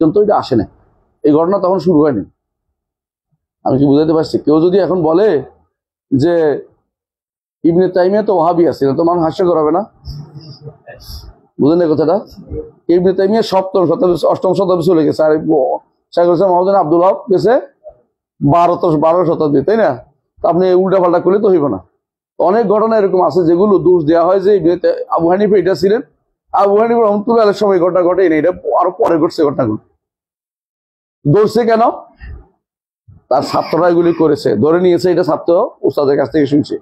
পর্যন্ত এটা আসে না, এই ঘটনা তখন শুরু হয়নি। আমি কি বুঝাতে পারছি? কেউ যদি এখন বলে যে ইবনে তাইমিয়া তো ওয়াহাবি আছে, তো মানুষ হাস্যকর হবে না? বুঝেন না কথাটা? ইবনে তাইমিয়া সপ্তম শতাব্দী, অষ্টম শতাব্দী চলে গেছে, আর শাইখুল ইসলাম মোহাম্মদ আব্দুল ওয়াহাব গেছে 12 শতাব্দী, তাই না? তো আপনি উল্টা পাল্টা করলে তো হইব না। অনেক ঘটনা এরকম আছে যেগুলো দোষ দেওয়া হয় যে আবু হানিফা এটা ছিলেন, আবু হানিফা রহমতুল্লাহ আলাইহির সময় ঘটনা ঘটেনি, এটা আরো পরে ঘটছে ঘটনাগুলো। ধরছে কেন? তার ছাত্ররা এগুলি করেছে, ধরে নিয়েছে, এটা ছাত্র উস্তাদের কাছ থেকে শুনছে,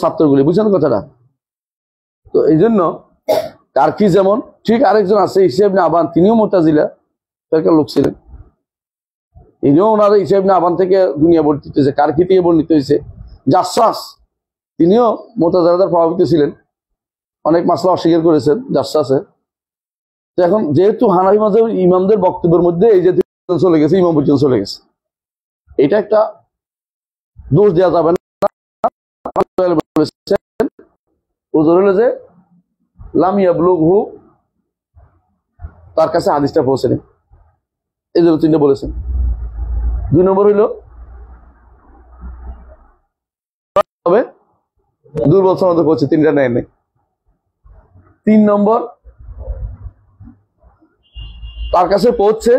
ছাত্রগুলি, বুঝছেন কথাটা? তো এই জন্য কারকি যেমন, ঠিক আরেকজন আছে ঈসা ইবনে আবান, তিনিও মুতাজিলা ফেরকার লোক ছিলেন, ইনিও ওনার ঈসা ইবনে আবান থেকে দুনিয়া বর্ণিত হয়েছে, কারকি থেকে বর্ণিত হয়েছে। জাসসাস তিনিও মুতাজিলাদের প্রভাবিত ছিলেন, অনেক মাসলা অস্বীকার করেছেন জাসসাসে। তো এখন যেহেতু হানাফি মাযহাবের ইমামদের বক্তব্যের মধ্যে এই যে চলে গেছে, ইমাম পর্যন্ত চলে গেছে, এটা একটা দোষ দেওয়া যাবে না। ওজোর হলো যে লাম ইয়াবলুগহু, তার কাছে হাদিসটা পৌঁছেনি, এই জন্য তিনটা বলেছেন। 2 নম্বর হইল হবে দুর্বল সনদে পৌঁছে, তিনটা নেয় নেই। 3 নম্বর, তার কাছে পৌঁছছে,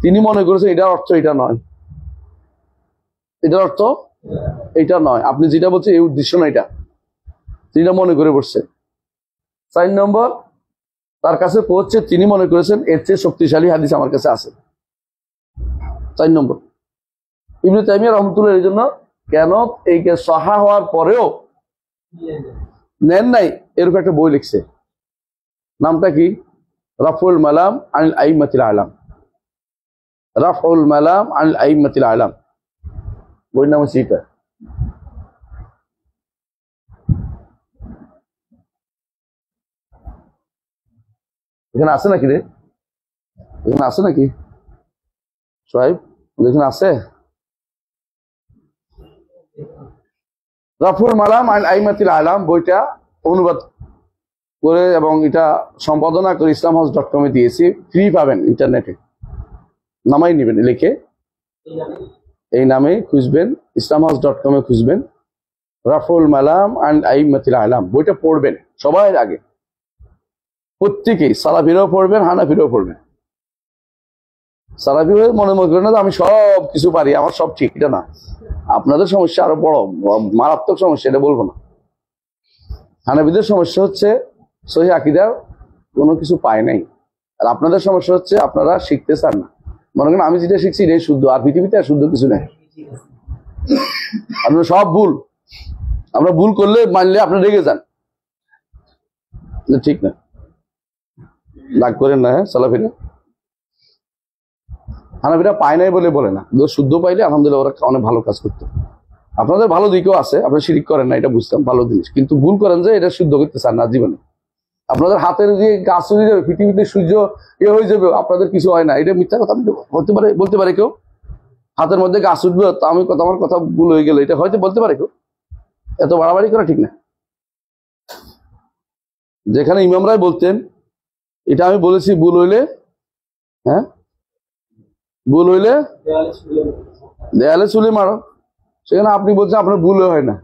তিনি মনে করেছেন এটার অর্থ এটা নয়, এটার অর্থ এটা নয়, আপনি যেটা বলছেন এই উদ্দেশ্য না, এটা তিনি মনে করে বসছে। 4 নম্বর, তার কাছে পৌঁছছে, তিনি মনে করেছেন এর চেয়ে শক্তিশালী হাদিস আমার কাছে আছে। 4 নম্বর, ইবনে তাইমিয়া রাহমাতুল্লাহ এর জন্য কেন এই সাহা হওয়ার পরেও নেন নাই, এরকম একটা বই লিখছে, নামটা কি? রাফউল মালাম আনিল আইম্মাতিল আ'লাম, রাফউল মালাম আনিল আইম্মাতিল আ'লাম, বইয়ের নাম হচ্ছে এটা। এখানে আছে নাকি রে? এখানে আছে নাকি সোহাইব? এখানে আছে রাফউল মালাম আনিল আইম্মাতিল আ'লাম, বইটা অনুবাদ করে এবং এটা সম্পাদনা করে islamhouse.com এ দিয়েছি, ফ্রি পাবেন ইন্টারনেটে, নামাই নেবেন, লিখে এই নামে খুঁজবেন, islamhouse.com এ খুঁজবেন রাফউল মালাম আনিল আইম্মাতিল আ'লাম, বইটা পড়বেন সবাই আগে, প্রত্যেকেই, সালাফিরাও পড়বেন, হানাফিরাও পড়বেন। সালাফি হয়ে মনে করেন না আমি সব কিছু পারি, আমার সব ঠিক, এটা না, আপনাদের সমস্যা আরো বড় মারাত্মক সমস্যা, এটা বলবো না। হানাফিদের সমস্যা হচ্ছে সহিহ আকীদার কোনো কিছু পায় নাই, আর আপনাদের সমস্যা হচ্ছে আপনারা শিখতে চান না, মনে করেন আমি যেটা শিখছি এটাই শুদ্ধ, আর পৃথিবীতে আর শুদ্ধ কিছু নেই, আপনারা সব ভুল, আমরা ভুল করলে মানলে আপনারা রেগে যান, ঠিক না? রাগ করেন না, হ্যাঁ? সালাফিরা হানাফিরা পায় নাই বলে বলে না, শুদ্ধ পাইলে আলহামদুলিল্লাহ ওরা অনেক ভালো কাজ করতো। আপনাদের ভালো দিকেও আছে, আপনারা শিরিক করেন না, এটা বুঝতাম, ভালো জিনিস, কিন্তু ভুল করেন যে এটা শুদ্ধ করতে চান না জীবনে। আপনাদের হাতের যে গাছ হয়ে যাবে, পৃথিবীতে সূর্য হয়ে যাবে, আপনাদের কিছু হয় না, এটা মিথ্যা কথা হতে পারে, বলতে পারে কেউ? হাতের মধ্যে গাছ উঠবে, তো আমি কথা, আমার কথা ভুল হয়ে গেল, এটা হয়তো বলতে পারে কেউ? এত বাড়াবাড়ি করা ঠিক না। যেখানে ইমামরাই বলতেন, এটা আমি বলেছি ভুল হইলে, হ্যাঁ ভুল হইলে দেয়ালে চুলি মারো, সেখানে আপনি বলছেন আপনার ভুল হয় না,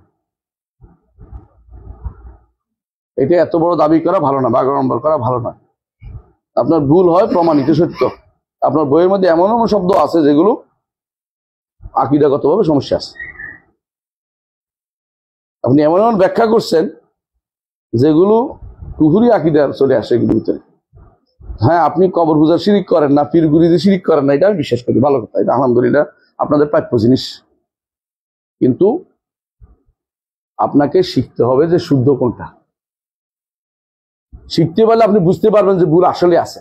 এটা এত বড় দাবি করা ভালো না, বাগাড়ম্বর করা ভালো না। আপনার ভুল হয় প্রমাণিত সত্য, আপনার বইয়ের মধ্যে এমন এমন শব্দ আছে যেগুলো আকীদাগতভাবে সমস্যা আছে, আপনি এমন এমন ব্যাখ্যা করছেন যেগুলো কুফরি আকীদার চলে আসে এগুলোর ভিতরে। হ্যাঁ, আপনি কবর পূজা শিরিক করেন না, পীর গুরিতে শিরিক করেন না, এটা আমি বিশ্বাস করি, ভালো কথা, এটা আলহামদুলিল্লাহ আপনাদের প্রাপ্য জিনিস, কিন্তু আপনাকে শিখতে হবে যে শুদ্ধ কোনটা। শিখতে পারলে আপনি বুঝতে পারবেন যে ভুল আসলে আছে,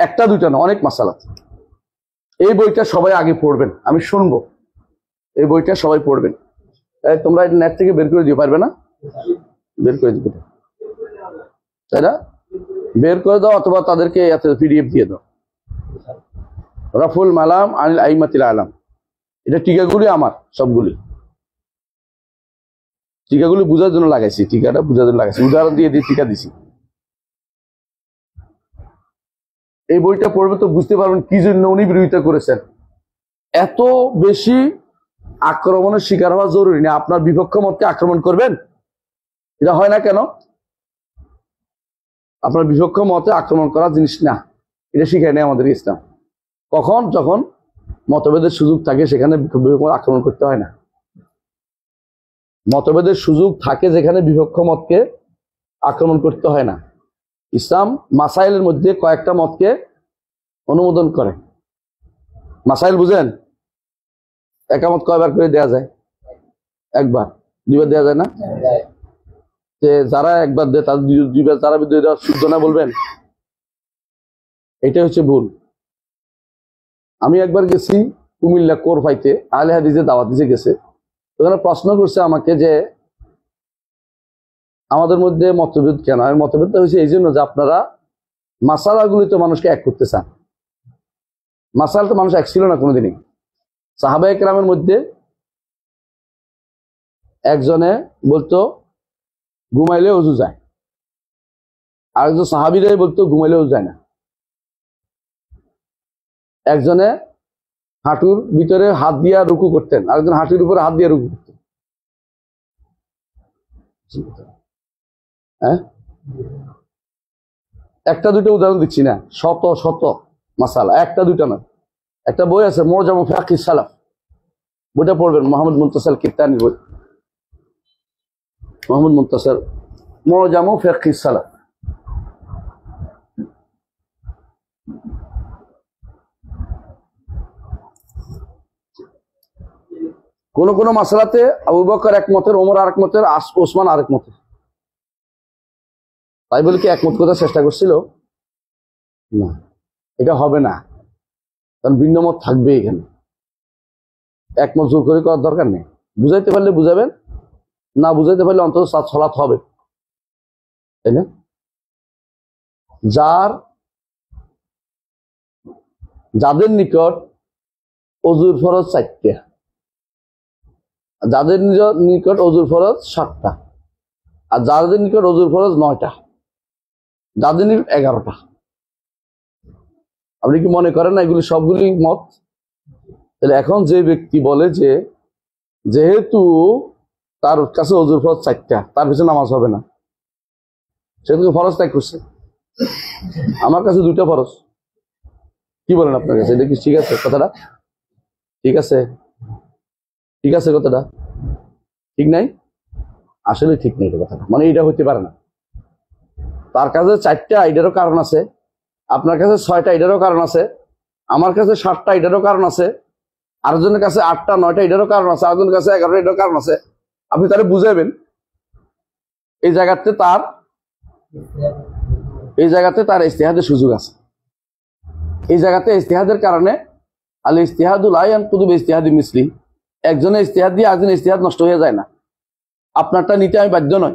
একটা দুইটা না, অনেক মাসালা। এই বইটা সবাই আগে পড়বেন, আমি শুনবো, এই বইটা সবাই পড়বেন। তোমরা নেট থেকে বের করে দিতে পারবে না? বের করে দিবে, তাই না? বের করে দাও, অথবা তাদেরকে পিডিএফ দিয়ে দাও, রাফউল মালাম আনিল আইম্মাতিল আ'লাম, এটা টিকাগুলি আমার সবগুলি, টিকাগুলি বোঝার জন্য লাগাইছি, টিকাটা বোঝার জন্য লাগাইছি, উদাহরণ দিয়ে টিকা দিছি। এই বইটা পড়বে তো বুঝতে পারবেন কি জন্য উনি বিরোধিতা করেছেন। এত বেশি আক্রমণের শিকার হওয়া জরুরি না। আপনার বিপক্ষ মতকে আক্রমণ করবেন, এটা হয় না কেন? আপনার বিপক্ষ মতে আক্রমণ করা জিনিস না, এটা শিখায় নেই আমাদের ইসলাম। কখন? যখন মতভেদের সুযোগ থাকে সেখানে আক্রমণ করতে হয় না। মতভেদের সুযোগ থাকে যেখানে বিপক্ষ মতকে আক্রমণ করতে হয় না। ইসলাম মাসাইলের মধ্যে কয়েকটা মতকে অনুমোদন করে। মাসাইল বুঝেন? একামত কয়বার করে দেয়া যায়? একবার, দুইবার দেয়া যায় না? যে যারা একবার দেয় তাদের দুইবার, যারা বিদ্রোহী দেওয়া শুদ্ধ না বলবেন, এটা হচ্ছে ভুল। আমি একবার গেছি কুমিল্লা কোরফাইতে, আহলে হাদিসে দাওয়াত দিতে গেছে। ওখানে প্রশ্ন করছে আমাকে যে আমাদের মধ্যে মতভেদ কেন? আমি মতভেদটা হয়েছে এই জন্য যে আপনারা মাসালাগুলি তো মানুষকে এক করতে চান। মাসাল তো মানুষ এক ছিল না কোনোদিনই। সাহাবায়ে কেরামের মধ্যে একজনে বলতো ঘুমাইলে অজু যায়, আর একজন সাহাবীরাই বলতো ঘুমাইলে অজু যায় না। একজনে হাঁটুর ভিতরে হাত দিয়া রুকু করতেন, আরেকজন হাঁটুর উপরে হাত দিয়ে রুকু করতেন। হ্যাঁ, একটা দুটো উদাহরণ দিচ্ছি না, শত শত মাসালা, একটা দুটো না। একটা বই আছে মুজামু ফিকিস সালাফ, বইটা পড়বেন, মোহাম্মদ মুনতাসির কিত্তানির বই, মোহাম্মদ মুনতাসির মুজামু ফিকিস সালাফ। কোন কোন মাসালাতে আবু বকর এক মতের, ওমর আরেক মতের, ওসমান আরেক মতের। তাই বলে কি একমত করার চেষ্টা করছিল? না, এটা হবে না, কারণ ভিন্ন মত থাকবে এখানে। একমত জোর করে করার দরকার নেই। বুঝাইতে পারলে বুঝাবেন, না বুঝাইতে পারলে অন্তত সলাৎ হবে, তাই না? যাদের নিকট অজুর ফরজ 4টা, যাদের নিকট অজুর ফরজ 7টা, আর যাদের নিকট অজুর ফরজ 9টা, যাদের নিকট 11টা। আপনি কি মনে করেন না এগুলি সবগুলি মত? তাহলে এখন যে ব্যক্তি বলে যে যেহেতু তার কাছে অজুর ফরজ 4টা, তার পিছনে নামাজ হবে না, সে তো ফরজ ত্যাগ করছে। আমার কাছে 2টা ফরজ, কি বলেন আপনার কাছে? এটা কি ঠিক আছে কথাটা? ঠিক আছে? ঠিক আছে কথাটা? ঠিক নাই? আসলে ঠিক নেই এটা কথাটা, মানে এটা হইতে পারে না। তার কাছে 4টা, এটারও কারণ আছে। আপনার কাছে 6টা, এটারও কারণ আছে। আমার কাছে 7টা, এটারও কারণ আছে। আরেকজনের কাছে 8টা 9টা, এটারও কারণ আছে। আরেকজনের কাছে 11টা, এটারও কারণ আছে। আপনি তাহলে বুঝাবেন এই জায়গাতে তার ইজতিহাদের সুযোগ আছে। এই জায়গাতে ইজতিহাদের কারণে আল ইজতিহাদু লা ইয়ানকুদু বিইজতিহাদি মিসলি, একজনের ইজতিহাদ দিয়ে আরেকজনের ইজতিহাদ নষ্ট হয়ে যায় না। আপনারটা নিতে আমি বাধ্য নই,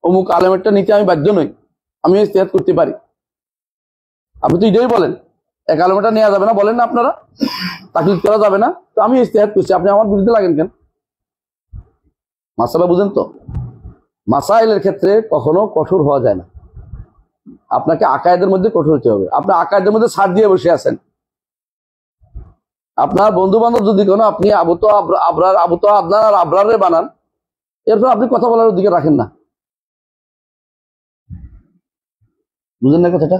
অমুক আলেমেরটা নিতে আমি বাধ্য নই, আমিও ইজতিহাদ করতে পারি। আপনি তো এটাই বলেন, এক আলেমেরটা নেওয়া যাবে না বলেন না আপনারা, তাকলিদ করা যাবে না, তো আমি ইজতিহাদ করছি, আপনি আমার বিরুদ্ধে লাগেন কেন? মাসালা বুঝেন তো? মাসাইলের ক্ষেত্রে কখনো কঠোর হওয়া যায় না। আপনাকে আকায়েদের মধ্যে কঠোর হতে হবে। আপনি আকায়েদের মধ্যে ছাড় দিয়ে বসে আছেন। আপনার বন্ধু বান্ধব যদি কোনো আপনি আবু তো আদনান আর আবরারে বানান, এরপর আপনি কথা বলার অধিকার রাখেন না। বুঝেন না কথাটা?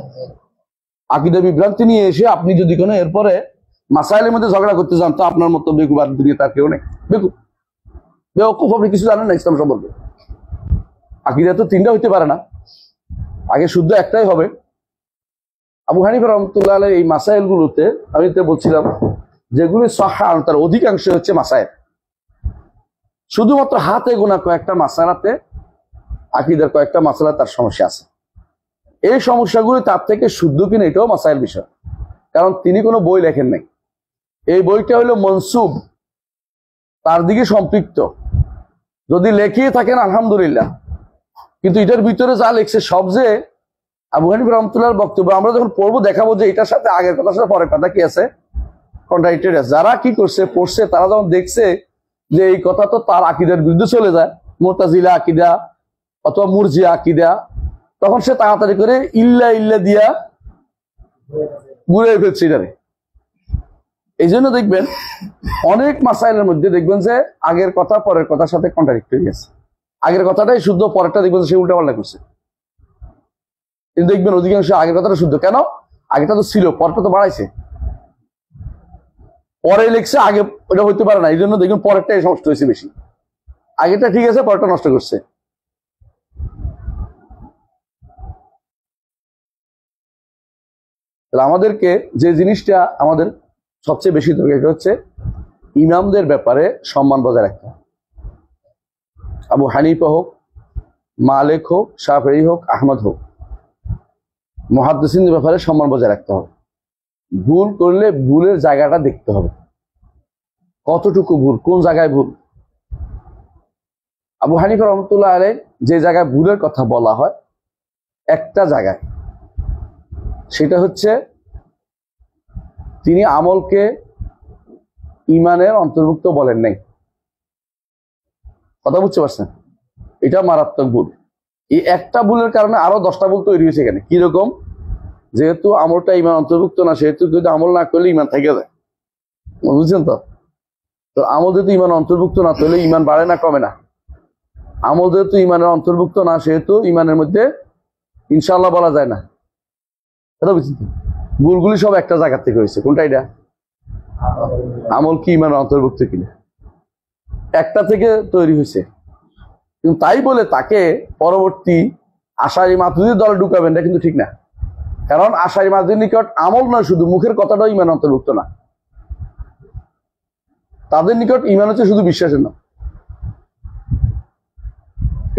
আকীদা বিভ্রান্তি নিয়ে এসে আপনি যদি কোনো এরপরে মাসাইলের মধ্যে ঝগড়া করতে যান, তো আপনার মতো বেকুব আর দুনিয়া তার কেউ নেই। বেকুব, আপনি কিছু জানেন না ইসলাম সম্পর্কে। আকীদা তো 3টা হইতে পারে না, আগে শুদ্ধ একটাই হবে। আবু হানিফা রাহমাতুল্লাহ আলাইহি এই মাসাইল গুলোতে আমি তো বলছিলাম যেগুলি সাহাহ, তার অধিকাংশ হচ্ছে মাসাইল। শুধুমাত্র হাতে গোনা কয়েকটা মাসালাতে, আকীদার কয়েকটা মাসালা তার সমস্যা আছে। এই সমস্যাগুলি তার থেকে শুদ্ধ কিনা এটাও মাসাইল বিষয়, কারণ তিনি কোনো বই লেখেন নাই। এই বইটা হলো মনসুব, তার দিকে সম্পৃক্ত। যদি লেখিয়ে থাকেন আলহামদুলিল্লাহ, কিন্তু এটার ভিতরে যা লিখছে সব যে আবু হানিফা রাহমাতুল্লাহর বক্তব্য, আমরা যখন পড়বো দেখাবো যে এটার সাথে আগের কথার সাথে পরের কথা কি আছে, কন্ট্রাডিক্টেড আছে। যারা কি করছে পড়ছে, তারা যখন দেখছে যে এই কথা তো তার আকীদার বিরুদ্ধে চলে যায়, মুতাজিলা আকীদা অথবা মুরজিয়া আকীদা, তখন সে তাড়াতাড়ি করে ইল্লা দিয়া ঘুরে ফেলছে এটারে। এই জন্য দেখবেন অনেক মাসাইলের মধ্যে দেখবেন যে আগের কথা পরের কথার সাথে কন্ট্রাডিক্টরি আছে। আগের কথাটাই শুদ্ধ, পরেরটা দেখবেন সে উল্টা পাল্টা করছে। কিন্তু দেখবেন অধিকাংশ আগের কথাটা শুদ্ধ, কেন? আগেটা তো ছিল, পরটা তো বাড়াইছে, পরে লিখছে, আগে ওটা হইতে পারে না, এই জন্য দেখবেন পরেরটাই নষ্ট হয়েছে বেশি। আগেটা ঠিক আছে, পরেরটা নষ্ট করছে। আমাদেরকে যে জিনিসটা আমাদের সবচেয়ে বেশি দরকার হচ্ছে ইমামদের ব্যাপারে সম্মান বজায় রাখতে। আবু হানিফা হোক, মালিক হোক, শাফিঈ হোক, আহমদ হোক, মুহাদ্দিসিনদের ব্যাপারে সম্মান বজায় রাখতে হবে। ভুল করলে ভুলের জায়গাটা দেখতে হবে, কতটুকু ভুল, কোন জায়গায় ভুল। আবু হানিফা রহমতুল্লাহ আলাইহ যে জায়গায় ভুলের কথা বলা হয় একটা জায়গায়, সেটা হচ্ছে তিনি আমলকে ইমানের অন্তর্ভুক্ত বলেন নাই। কথা বুঝতে পারছেন? এটা মারাত্মক ভুল। এই একটা ভুলের কারণে আরো 10টা ভুল তৈরি হয়েছে এখানে। কিরকম? যেহেতু আমলটা ইমান অন্তর্ভুক্ত না, সেহেতু কিন্তু আমল না করলে ইমান থেকে যায়। বুঝছেন তো? তো আমল যেহেতু ইমান অন্তর্ভুক্ত না, তাহলে ইমান বাড়ে না কমে না। আমল যেহেতু ইমানের অন্তর্ভুক্ত না, সেহেতু ইমানের মধ্যে ইনশাআল্লাহ বলা যায় না। কথা বুঝছেন? ভুলগুলি সব একটা জায়গা থেকে হয়েছে। কোনটা? এটা আমল কি ইমানের অন্তর্ভুক্ত কিনা, একটা থেকে তৈরি হয়েছে। কিন্তু তাই বলে তাকে পরবর্তী আশারি মাতুরিদি দলে ঢুকাবেন, এটা কিন্তু ঠিক না। কারণ আশারি মাতুরিদির নিকট আমল নয়, শুধু মুখের কথাটাও ইমান অন্তর্ভুক্ত না। তাদের নিকট ইমান হচ্ছে শুধু বিশ্বাসের না।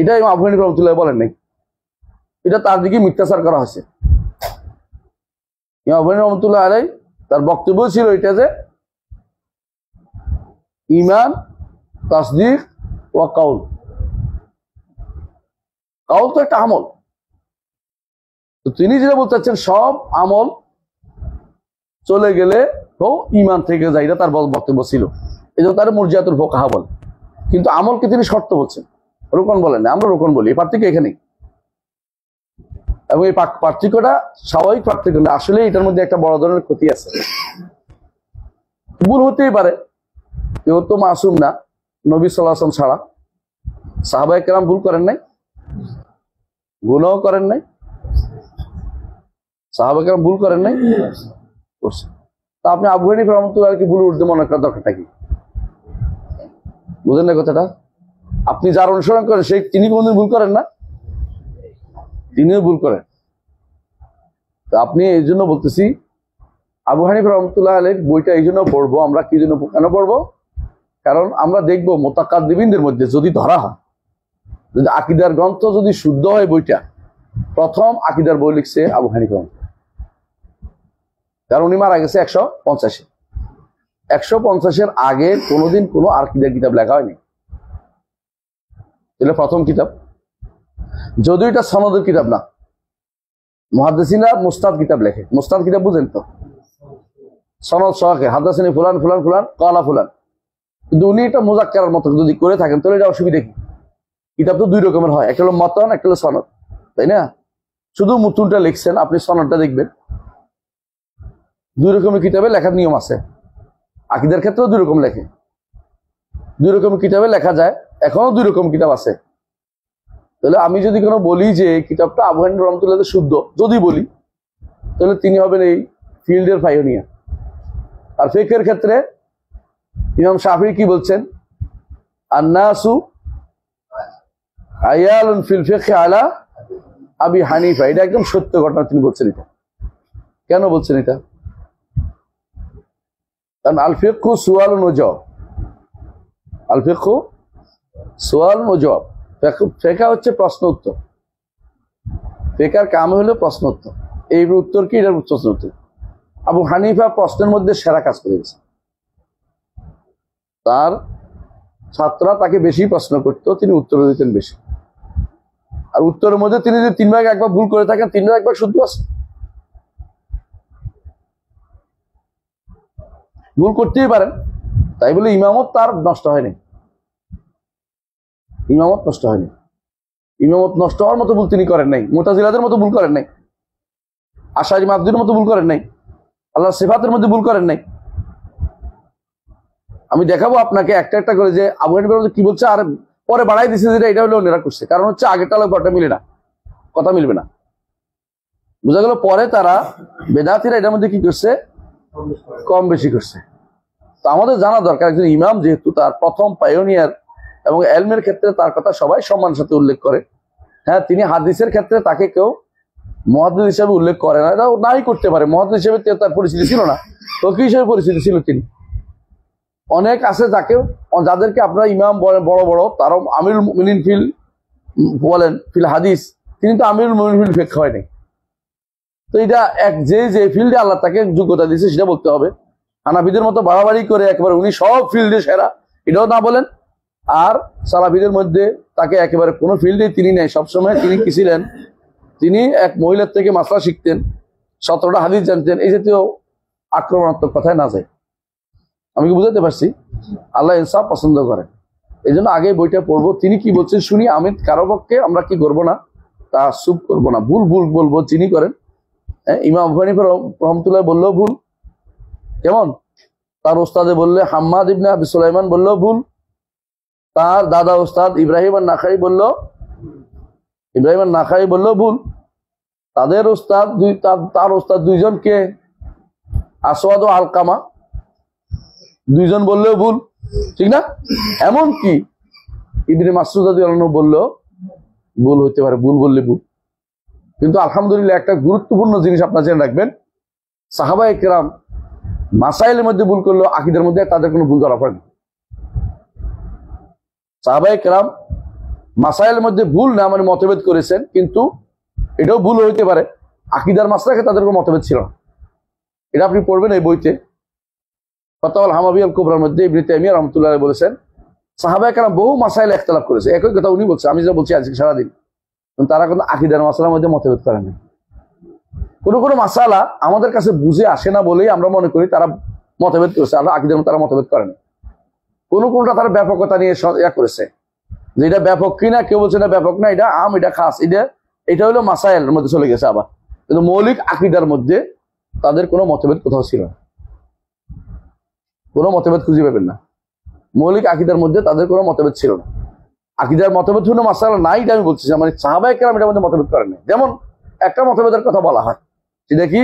এটা ইমাম আবু হানিফা রাহমাতুল্লাহ বলেন নাই, এটা তার দিকে মিথ্যাচার করা হয়েছে। ইমাম আবু হানিফা রাহমাতুল্লাহ আলাইহ তার বক্তব্য ছিল এটা যে ইমান তাসদীক ওয়া কাউল। কাউল তো একটা আমল। তো তিনি যেটা বলতে চাচ্ছেন, সব আমল চলে গেলে তো ইমান থেকে যায়, এটা তার বক্তব্য ছিল। এই জন্য তার মুরজিয়াতুল ফুকাহা বলে। কিন্তু আমলকে তিনি শর্ত বলছেন, রোকন বলেন না। আমরা রোকন বলি। এই পার্থক্য এখানেই। এবং এই পার্থক্যটা স্বাভাবিক পার্থক্য না, আসলে এটার মধ্যে একটা বড় ধরনের ক্ষতি আছে। ভুল হতেই পারে, কেউ তো মাসুম না, নবী সাল্লাল্লাহু আলাইহি ওয়াসাল্লাম ছাড়া। সাহাবায়ে কেরাম ভুল করেন নাই, গুনাহ করেন নাই? সাহাবায়ে কেরাম ভুল করেন নাই? করছে। তা আপনি আবু হানিফা রাহমাতুল্লাহ আলাইহি ভুল উঠতে মনে করার দরকারটা কি? বুঝেন না কথাটা? আপনি যার অনুসরণ করেন সেই তিনি কোনদিন ভুল করেন না? তিনিও ভুল করেন। তো আপনি এই জন্য বলতেছি, আবু হানিফা রাহমাতুল্লাহ আলাইহির বইটা এই জন্য পড়বো আমরা। কি জন্য, কেন পড়বো? কারণ আমরা দেখবো মুতাকাদ্দিমিনদের মধ্যে যদি ধরা হয়, যদি আকীদার গ্রন্থ যদি শুদ্ধ হয়, বইটা প্রথম আকীদার বই লিখছে আবু হানিফা। কারণ উনি মারা গেছে 150-এ। 150-এর আগে কোনোদিন কোনো আকীদার কিতাব লেখা হয়নি। এটা প্রথম কিতাব, যদিও এটা সনদের কিতাব না। মুহাদ্দিসিনরা মুস্তাদ কিতাব লেখে। মুস্তাদ কিতাব বুঝেন তো? সনদ সহকে হাদাসানি ফুলান ফুলান ফুলান কালা ফুলান। কিন্তু উনি এটা মুজাক্কারার মতো যদি করে থাকেন, তাহলে এটা অসুবিধা কি? কিতাব তো দুই রকমের হয়, একটা হলো মতন, একটা হলো সনদ, তাই না? শুধু মুতুনটা লিখছেন, আপনি সনদটা দেখবেন। দুই রকমের কিতাবে লেখার নিয়ম আছে। আকীদার ক্ষেত্রেও দুই রকম লেখে, দুই রকমের কিতাবে লেখা যায়। এখনো দুই রকম কিতাব আছে। তাহলে আমি যদি কোনো বলি যে কিতাবটা আবু হানিফা রাহমাতুল্লাহ শুদ্ধ, যদি বলি, তাহলে তিনি হবেন এই ফিল্ডের পাইওনিয়ার। আর ফিকহের ক্ষেত্রে ইমাম শাফিঈ কি বলছেন? আন-নাসু আয়ালুন ফিল ফিকহি আলা আবি হানিফা। এটা একদম সত্য ঘটনা তিনি বলছেন। এটা কেন বলছেন? এটা কারণ আল ফিকহু সুআলুন ওয়া জাওয়াব। আল ফিকহু সুআলুন ওয়া জাওয়াব। ফিকহ হচ্ছে প্রশ্ন উত্তর। ফিকহের কাম হলো প্রশ্ন উত্তর। এই উত্তর কি? এটার প্রশ্ন উত্তর। আবু হানিফা প্রশ্নের মধ্যে সেরা কাজ করে গেছে। তার ছাত্ররা তাকে বেশি প্রশ্ন করতো, তিনি উত্তর দিতেন বেশি। আর উত্তরের মধ্যে তিনি যদি 3 ভাগ 1 ভাগ ভুল করে থাকেন, 3 ভাগ 1 ভাগ শুদ্ধ আছে। ভুল করতেই পারেন, তাই বলে ইমামত তার নষ্ট হয়নি। ইমামত নষ্ট হয়নি। ইমামত নষ্ট হওয়ার মতো ভুল তিনি করেন নাই, মুতাজিলাদের মতো ভুল করেন নাই। আশারি মাতুরিদের মতো ভুল করেন নাই, আল্লাহ সিফাতের মধ্যে ভুল করেন নাই। আমি দেখাবো আপনাকে একটা একটা করে যে আবু হানিফার মধ্যে কি বলছে, আর পরে বাড়াই দিচ্ছে যেটা এটা হলো অন্যরা করছে। কারণ হচ্ছে আগেরটা লোকটা মিলে না, কথা মিলবে না, বোঝা গেল। পরে তারা বেদাতিরা এটার মধ্যে কি করছে, কম বেশি করছে। তো আমাদের জানা দরকার, একজন ইমাম যেহেতু তার প্রথম পায়োনিয়ার এবং এলমের ক্ষেত্রে তার কথা সবাই সম্মানের সাথে উল্লেখ করে। হ্যাঁ, তিনি হাদিসের ক্ষেত্রে তাকে কেউ মুহাদ্দিস হিসেবে উল্লেখ করে না, এটাও নাই করতে পারে। মুহাদ্দিস হিসেবে তার পরিচিতি ছিল না, ফকিহ হিসেবে পরিচিতি ছিল তিনি। অনেক আছে যাদেরকে আপনারা ইমাম বলেন, বড় বড়, তারাও আমিরুল মুমিনিন ফিল বলেন ফিল হাদিস, তিনি তো আমিরুল মুমিনিন ফিল ফিকহ হয়নি। তো এটা যে ফিল্ডে আল্লাহ তাকে যোগ্যতা দিয়েছে সেটা বলতে হবে। হানাফিদের মতো বাড়াবাড়ি করে একেবারে উনি সব ফিল্ডে সেরা, এটাও না বলেন। আর সালাফিদের মধ্যে তাকে একেবারে কোনো ফিল্ডে তিনি নেই। সবসময় তিনি কি ছিলেন, তিনি এক মহিলার থেকে মাসলা শিখতেন, 17টা হাদিস জানতেন, এই জাতীয় আক্রমণাত্মক কথায় না যায়। আমি কি বুঝাতে পারছি? আল্লাহ ইনসাফ পছন্দ করেন, এই জন্য আগে বইটা পড়বো, তিনি কি বলছেন শুনি। আমি কারো পক্ষে আমরা কি করবো না, তা সুপ করবো না, ভুল ভুল বলবো, চিনি করেন। ইমাম আবু হানিফা রহমতুল্লাহ বললেও ভুল, কেমন? তার ওস্তাদে বললে হাম্মাদ ইবনে আবি সুলাইমান বললেও ভুল, তার দাদা ওস্তাদ ইব্রাহিম আন-নাখাই বললেও ভুল, তাদের ওস্তাদ তার ওস্তাদ দুইজনকে আসওয়াদ ও আলকামা দুইজন বললেও ভুল, ঠিক না? এমন কি ইবনে মাসউদ রাদিয়াল্লাহু আনহু বললেও ভুল হইতে পারে, ভুল বললে ভুল। কিন্তু আলহামদুলিল্লাহ একটা গুরুত্বপূর্ণ জিনিস আপনারা জেনে রাখবেন, সাহাবায়ে কেরাম মাসাইলের মধ্যে ভুল করলো, আকীদার মধ্যে তাদের কোনো ভুল ধরা পড়েনি। সাহাবায়ে কেরাম মাসাইলের মধ্যে ভুল না মানে মতভেদ করেছেন, কিন্তু এটাও ভুল হইতে পারে, আকীদার মাসলাকে তাদের কোনো মতভেদ ছিল না। এটা আপনি পড়বেন এই বইতে, ফাতাওয়াল হামাবিয়াল কুবরার মধ্যে ইবনে তাইমিয়া রাহমাতুল্লাহ আলাইহি বলেছেন সাহাবায়ে কেরাম বহু মাসাইলে ইখতিলাফ করেছে। একই কথা উনি বলছেন, আমি যেটা বলছি আজকে সারাদিন, তারা কিন্তু আকীদার মাসলার মধ্যে মতভেদ করে না। কোনো মাসালা আমাদের কাছে বুঝে আসে না বলেই আমরা মনে করি তারা মতভেদ করেছে, আর আকীদার মধ্যে তারা মতভেদ করে না। কোনটা তারা ব্যাপকতা নিয়ে করেছে, যে এটা ব্যাপক কিনা, কেউ বলছে এটা ব্যাপক না, এটা আম, এটা খাস, এটা হলো মাসাইলের মধ্যে চলে গেছে আবার। কিন্তু মৌলিক আকীদার মধ্যে তাদের কোনো মতভেদ কোথাও ছিল না, কোনো মতভেদ খুঁজে পাবেন না। মৌলিক আকীদার মধ্যে তাদের কোনো মতভেদ ছিল না। আকীদার মতভেদ হলো মাসালা নাই, এটা আমি বলছি, মানে সাহাবায়ে কেরাম এটার মধ্যে মতভেদ করেন না। যেমন একটা মতভেদের কথা বলা হয়, সেটা কি,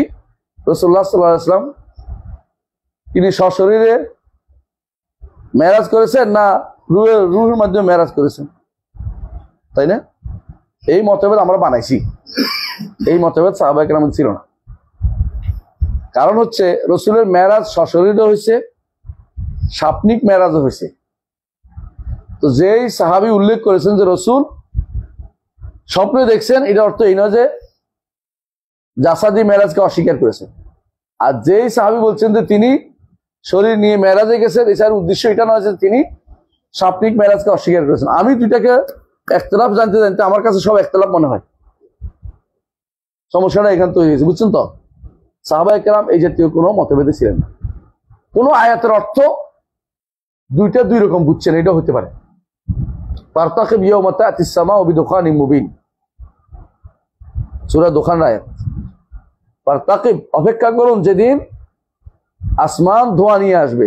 রাসূলুল্লাহ সাল্লাল্লাহু আলাইহি ওয়াসাল্লাম তিনি সশরীরে মেরাজ করেছেন না রূহের মাধ্যমে মেরাজ করেছেন, তাই না? এই মতভেদ আমরা বানাইছি, এই মতভেদ সাহাবায়ে কেরাম ছিল না। কারণ হচ্ছে রাসূলের মেরাজ সশরীরে হয়েছে, স্বপ্নিক মেরাজও হয়েছে। তো যেই সাহাবী উল্লেখ করেছেন যে রাসূল স্বপ্নে দেখছেন, এটা অর্থ এই নয় যে জাসাদি মেরাজকে অস্বীকার করেছেন। আর যেই সাহাবী বলছেন যে তিনি শরীর নিয়ে মেরাজে গেছেন, এছাড়া উদ্দেশ্য এটা নয় যে তিনি স্বপ্নিক মেরাজকে অস্বীকার করেছেন। আমি দুইটাকে ইখতিলাফ জানতে আমার কাছে সব ইখতিলাফ মনে হয়। সমস্যাটা এখান তৈরি হয়েছে, বুঝছেন তো? সাহাবায়ে কেরাম এই জাতীয় কোনো মতভেদে ছিলেন না। কোনো আয়াতের অর্থ দুইটা দুই রকম বুঝছেন, এটা হতে পারে। ফারতাকিব ইয়াওমা তা'তিস সামাউ বিদুখানিম মুবিন, সূরা দুখানের আয়াত। ফারতাকিব, অপেক্ষা করুন যেদিন আসমান ধোঁয়া নিয়ে আসবে।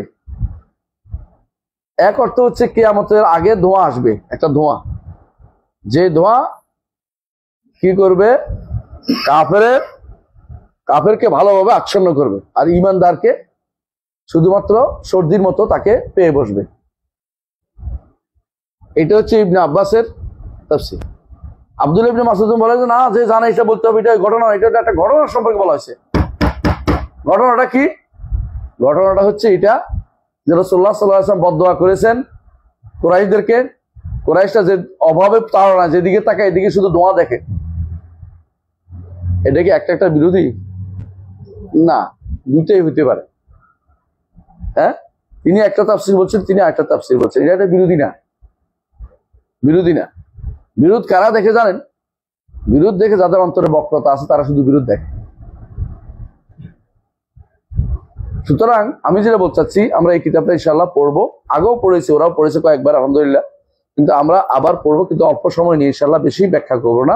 এক অর্থ হচ্ছে কিয়ামতের আগে ধোঁয়া আসবে, একটা ধোঁয়া, যে ধোঁয়া কি করবে, কাফেরকে ভালোভাবে আচ্ছন্ন করবে, আর ঈমানদারকে শুধুমাত্র সর্দির মতো তাকে পেয়ে বসবে। এটা হচ্ছে ইবনে আব্বাসের তাফসীর। আব্দুল্লাহ ইবনে মাসউদ বলে যে না, যে জানে এটা বলতে হবে, এটা ঘটনা, এটা একটা ঘটনার সম্পর্কে বলা হয়েছে। ঘটনাটা কি? ঘটনাটা হচ্ছে এটা যে রাসূলুল্লাহ সাল্লাল্লাহু আলাইহি ওয়াসাল্লাম বদদোয়া করেছেন কুরাইশদেরকে। কুরাইশরা যে অভাবে তাড়না, যেদিকে তাকায় এদিকে শুধু ধোঁয়া দেখে। এটা কি একটা বিরোধী? না, দুটোই হতে পারে। হ্যাঁ, তিনি একটা তাফসীর বলছেন, তিনি আরেকটা তাফসীর বলছেন, এটা একটা বিরোধী না। বিরোধ কারা দেখে জানেন? বিরোধ দেখে যাদের অন্তরে বক্রতা আছে, তারা শুধু বিরোধ দেখে। সুতরাং আমি যেটা বলতে চাচ্ছি, আমরা এই কিতাবটা ইনশাআল্লাহ পড়বো, আগেও পড়েছি, ওরাও পড়েছে কয়েকবার, আলহামদুলিল্লাহ। কিন্তু আমরা আবার পড়বো, কিন্তু অল্প সময় নিয়ে, ইনশাআল্লাহ বেশি ব্যাখ্যা করবো না,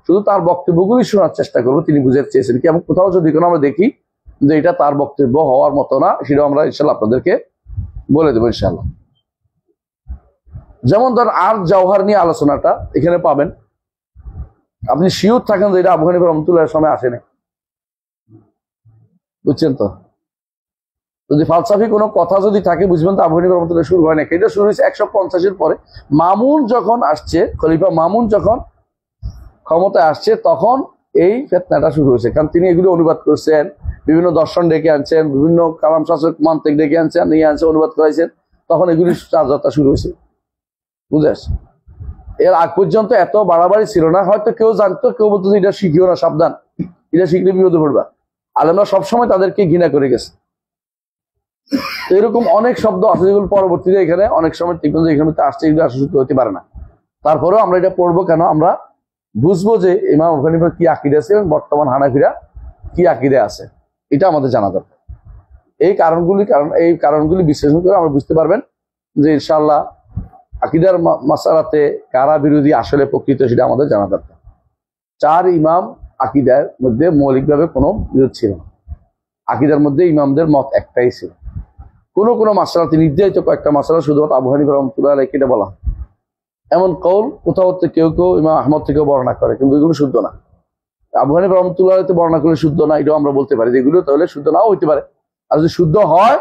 শুধু তার বক্তব্যগুলি শোনার চেষ্টা করবো তিনি বুঝাতে চেয়েছেন কি, এবং কোথাও যদি কোনো আমরা দেখি যে এটা তার বক্তব্য হওয়ার মতো না, সেটাও আমরা ইনশাল্লাহ আপনাদেরকে বলে দেবো ইনশাল্লাহ। যেমন ধর আর জওহার নিয়ে আলোচনাটা এখানে পাবেন, আপনি শিওর থাকেন যে এটা আবু হানিফা রহমতুল্লাহর সময় আসেনি, বুঝছেন তো? যদি ফালসাফি কোনো কথা যদি থাকে বুঝবেন তো আবু হানিফা রহমতুল্লাহ শুরু হয় না, এটা শুরু হয়েছে 150-এর পরে। মামুন যখন আসছে, খলিফা মামুন যখন ক্ষমতায় আসছে, তখন এই ফিতনাটা শুরু হয়েছে। কারণ তিনি এগুলো অনুবাদ করছেন, বিভিন্ন দর্শন ডেকে আনছেন, বিভিন্ন কালাম শাসক মান্তিক ডেকে আনছেন, নিয়ে আনছে, অনুবাদ করাইছেন, তখন এগুলি যাত্রা শুরু হয়েছে, বুঝে আসছে। এর আগ পর্যন্ত এত বাড়াবাড়ি ছিল না, হয়তো কেউ জানতো, কেউ বলতো এটা শিখিও না, সাবধান, এটা শিখলে বিপদে পড়বা। আলেমরা সবসময় তাদেরকে ঘৃণা করে গেছে। এরকম অনেক শব্দ আছে যেগুলো পরবর্তীতে এখানে অনেক সময় ঠিক মতো এখানে আসছে, এগুলো আসলে হতে পারে না। তারপরেও আমরা এটা পড়বো কেন, আমরা বুঝবো যে ইমাম আবু হানিফার কি আকীদা আছে এবং বর্তমান হানাফিরা কি আকীদা আছে, এটা আমাদের জানা দরকার। এই কারণগুলি বিশ্লেষণ করে আমরা বুঝতে পারবেন যে ইনশাআল্লাহ আকীদার মাসালাতে কারা বিরোধী আসলে প্রকৃত, সেটা আমাদের জানা দরকার। 4 ইমাম আকীদার মধ্যে মৌলিকভাবে কোনো বিরোধ ছিল না, আকীদার মধ্যে ইমামদের মত একটাই ছিল। কোনো মাসালাতে নির্ধারিত কয়েকটা মাসালা শুধুমাত্র আবু হানিফা রহমতুল্লাহ আলাইহি এটা বলা, এমন কৌল কোথাও কেউ কেউ ইমাম আহমদ থেকেও বর্ণনা করে, কিন্তু এগুলো শুদ্ধ না। আবু হানিফা রহমতুল্লাহ আলাইহি বর্ণনা করলে শুদ্ধ না, এটাও আমরা বলতে পারি, যেগুলো তাহলে শুদ্ধ নাও হইতে পারে। আর যদি শুদ্ধ হয়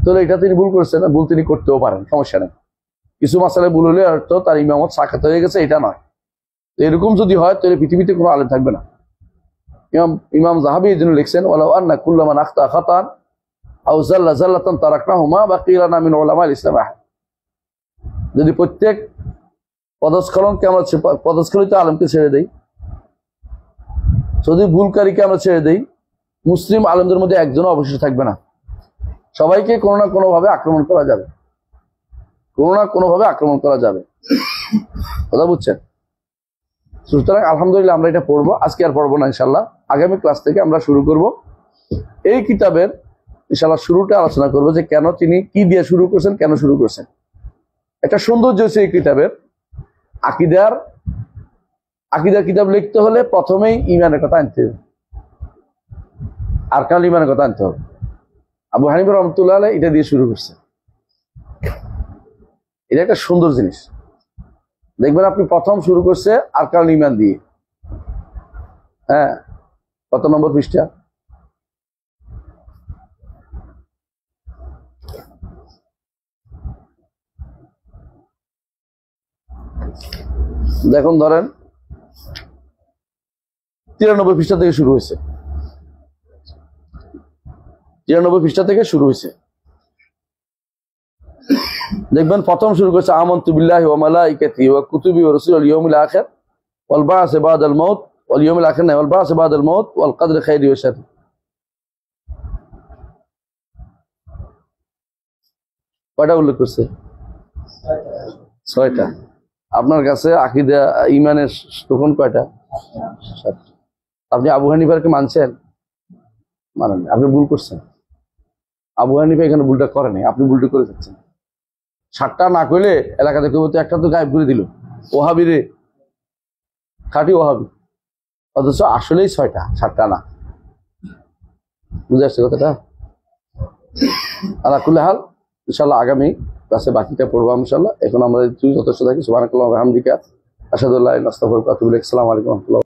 তাহলে এটা তিনি ভুল করছেন, ভুল তিনি করতেও পারেন, সমস্যা নেই। কিছু মাসালায় ভুল হলে হয়তো তার ইমামত সাক্ষাৎ হয়ে গেছে, এটা নয়। এরকম যদি হয় তাহলে পৃথিবীতে কোনো আলেম থাকবে না। ইমাম যাহাবী এই জন্য লিখছেন, ওয়ালাউ আন্না কুল্লা মান আখতা খাতান আও যাল্লা যাল্লাতান তারাকনাহুমা বাকিয়া লানা মিন উলামাল ইসলাম আহাদ। যদি প্রত্যেক পদস্খলনকে আমরা পদস্খলিত আলেমকে ছেড়ে দেই, যদি ভুলকারীকে আমরা ছেড়ে দেই, মুসলিম আলেমদের মধ্যে একজনও অবশিষ্ট থাকবে না। সবাইকে কোনো না কোনোভাবে আক্রমণ করা যাবে, কথা বুঝছেন? সুতরাং আলহামদুলিল্লাহ আমরা এটা পড়বো, আজকে আর পড়বো না ইনশাল্লাহ। আগামী ক্লাস থেকে আমরা শুরু করব এই কিতাবের ইনশাল্লাহ শুরুটা আলোচনা করবো যে কেন তিনি কি দিয়ে শুরু করছেন, কেন শুরু করছেন। একটা সৌন্দর্য হচ্ছে এই কিতাবের, আকিদার কিতাব লিখতে হলে প্রথমেই ইমানের কথা আনতে হবে, আরকানুল ইমানের কথা আনতে হবে। আবু হানিফা রহমতুল্লাহ আলাইহি এটা দিয়ে শুরু করছে, এটা একটা সুন্দর জিনিস। দেখবেন আপনি প্রথম শুরু করছে আরকানুল ঈমান দিয়ে। হ্যাঁ, কত নম্বর পৃষ্ঠা? দেখুন, ধরেন 93 পৃষ্ঠা থেকে শুরু হয়েছে, 93 পৃষ্ঠা থেকে শুরু হয়েছে। দেখবেন প্রথম শুরু করছে আমানতু বিল্লাহি ওয়া মালাইকাতিহি ওয়া কুতুবিহি ওয়া রুসুলিহি ওয়াল ইয়াউমিল আখির ওয়াল বা'স বা'দাল মাউত ওয়াল ইয়াউমিল আখির না ওয়াল বা'স বা'দাল মাউত ওয়াল কদরি খাইরি ওয়া শাররি। কয়টা উল্লেখ করছে? 6টা। আপনার কাছে আকীদা ঈমানের টোকন কয়টা? 7টা। আপনি আবু হানিফারকে মানছেন? মানেন, আপনি ভুল করছেন। আবু হানিফা এখানে ভুলটা করেনি, আপনি ভুলটা করে যাচ্ছেন। 7টা না করলে এলাকাতে কেউ একটা তো গায়েব করে দিল, ওহাবি রে, খাঁটি ওহাবি। অথচ আসলেই 6টা, 7টা না। বুঝে আসছে কথাটা? আলা কুল্লি হাল ইনশাআল্লাহ আগামী ক্লাসে বাকিটা পড়বো ইনশাআল্লাহ। এখন আমরা যথেষ্ট থাকি। সুবহানাকাল্লাহি ওয়া বিহামদিকা আশহাদু আল্লা ইলাহা ইল্লা আনতা আস্তাগফিরুকা ওয়া আতুবু ইলাইক। আসসালামু আলাইকুম ওয়া রাহমাতুল্লাহ।